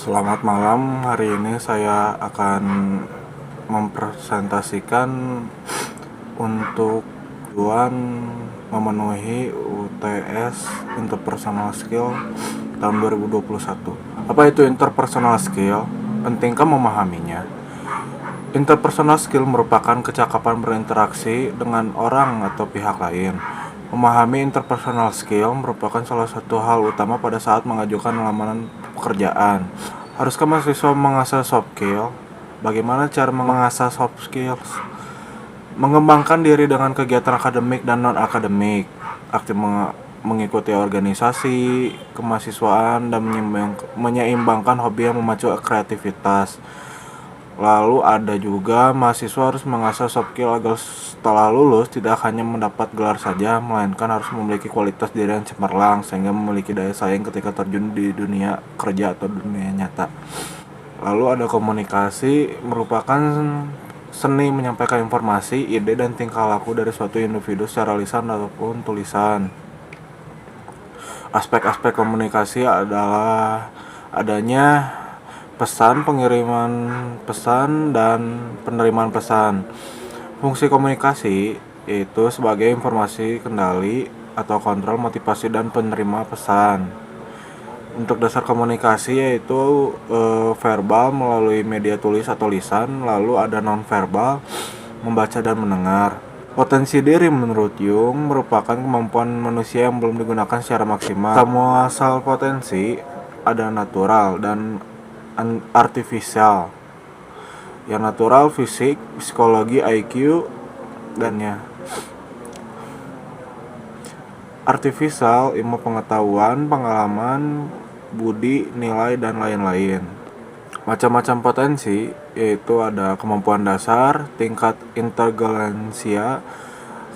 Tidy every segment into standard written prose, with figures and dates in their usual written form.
Selamat malam, hari ini saya akan mempresentasikan untuk tujuan memenuhi UTS Interpersonal Skill tahun 2021. Apa itu interpersonal skill? Pentingkah memahaminya? Interpersonal skill merupakan kecakapan berinteraksi dengan orang atau pihak lain. Memahami interpersonal skill merupakan salah satu hal utama pada saat mengajukan lamaran pekerjaan. Haruskah mahasiswa mengasah soft skill? Bagaimana cara mengasah soft skills? Mengembangkan diri dengan kegiatan akademik dan non-akademik. Aktif mengikuti organisasi, kemahasiswaan, dan menyeimbangkan hobi yang memacu kreativitas. Lalu ada juga mahasiswa harus mengasah soft skill agar setelah lulus tidak hanya mendapat gelar saja, melainkan harus memiliki kualitas diri yang cemerlang sehingga memiliki daya saing ketika terjun di dunia kerja atau dunia nyata. Lalu ada komunikasi, merupakan seni menyampaikan informasi, ide, dan tingkah laku dari suatu individu secara lisan ataupun tulisan. Aspek-aspek komunikasi adalah adanya pesan, pengiriman pesan, dan penerimaan pesan. Fungsi komunikasi yaitu sebagai informasi, kendali, atau kontrol, motivasi, dan penerima pesan. Untuk dasar komunikasi yaitu verbal melalui media tulis atau lisan, lalu ada non-verbal, membaca dan mendengar. Potensi diri menurut Jung merupakan kemampuan manusia yang belum digunakan secara maksimal. Semua asal potensi ada natural dan artificial. Yang natural fisik, psikologi, IQ, dan artificial ilmu pengetahuan, pengalaman, budi, nilai, dan lain-lain. Macam-macam potensi yaitu ada kemampuan dasar, tingkat inteligensia,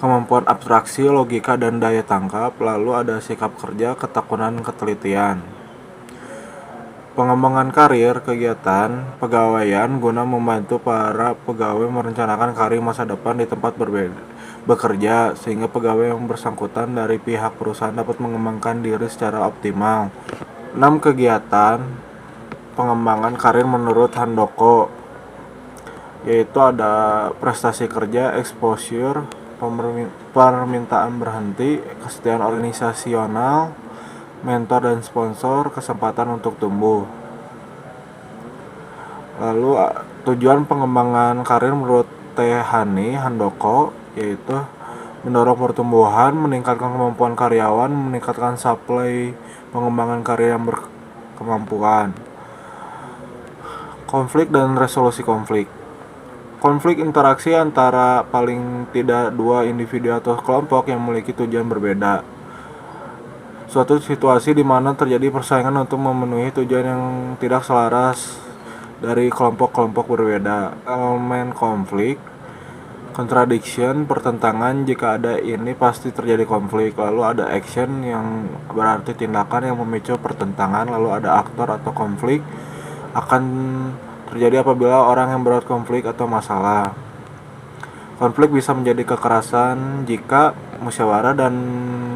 kemampuan abstraksi, logika, dan daya tangkap. Lalu ada sikap kerja, ketekunan, ketelitian. Pengembangan karir, kegiatan pegawaian guna membantu para pegawai merencanakan karir masa depan di tempat bekerja sehingga pegawai yang bersangkutan dari pihak perusahaan dapat mengembangkan diri secara optimal. 6 kegiatan pengembangan karir menurut Handoko yaitu ada prestasi kerja, exposure, permintaan berhenti, kesetiaan organisasional, mentor dan sponsor, kesempatan untuk tumbuh. Lalu tujuan pengembangan karir menurut Tehani Handoko yaitu mendorong pertumbuhan, meningkatkan kemampuan karyawan, meningkatkan supply, pengembangan karir yang berkemampuan. Konflik dan resolusi konflik. Konflik interaksi antara paling tidak dua individu atau kelompok yang memiliki tujuan berbeda. Suatu situasi di mana terjadi persaingan untuk memenuhi tujuan yang tidak selaras dari kelompok-kelompok berbeda. Elemen konflik, contradiction, pertentangan. Jika ada ini pasti terjadi konflik. Lalu ada action yang berarti tindakan yang memicu pertentangan. Lalu ada aktor atau konflik akan terjadi apabila orang yang berbuat konflik atau masalah. Konflik bisa menjadi kekerasan jika musyawarah dan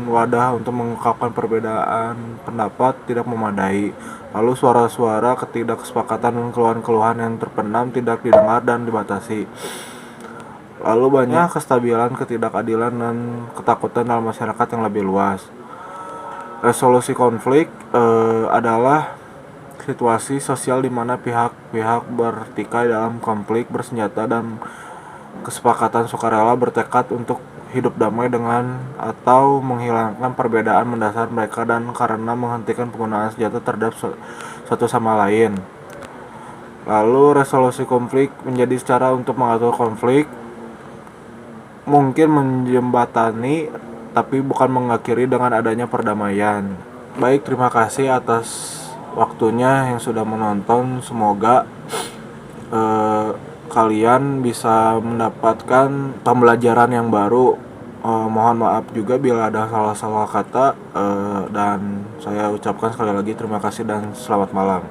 wadah untuk mengungkapkan perbedaan pendapat tidak memadai. Lalu suara-suara ketidaksepakatan dan keluhan-keluhan yang terpendam tidak didengar dan dibatasi. Lalu banyak kestabilan, ketidakadilan, dan ketakutan dalam masyarakat yang lebih luas. Resolusi konflik adalah situasi sosial di mana pihak-pihak bertikai dalam konflik bersenjata dan kesepakatan sukarela bertekad untuk hidup damai dengan atau menghilangkan perbedaan mendasar mereka dan karena menghentikan penggunaan senjata terhadap satu sama lain. Lalu resolusi konflik menjadi cara untuk mengatur konflik, mungkin menjembatani tapi bukan mengakhiri dengan adanya perdamaian. Baik, terima kasih atas waktunya yang sudah menonton. Semoga kalian bisa mendapatkan pembelajaran yang baru. Mohon maaf juga bila ada salah-salah kata, dan saya ucapkan sekali lagi terima kasih dan selamat malam.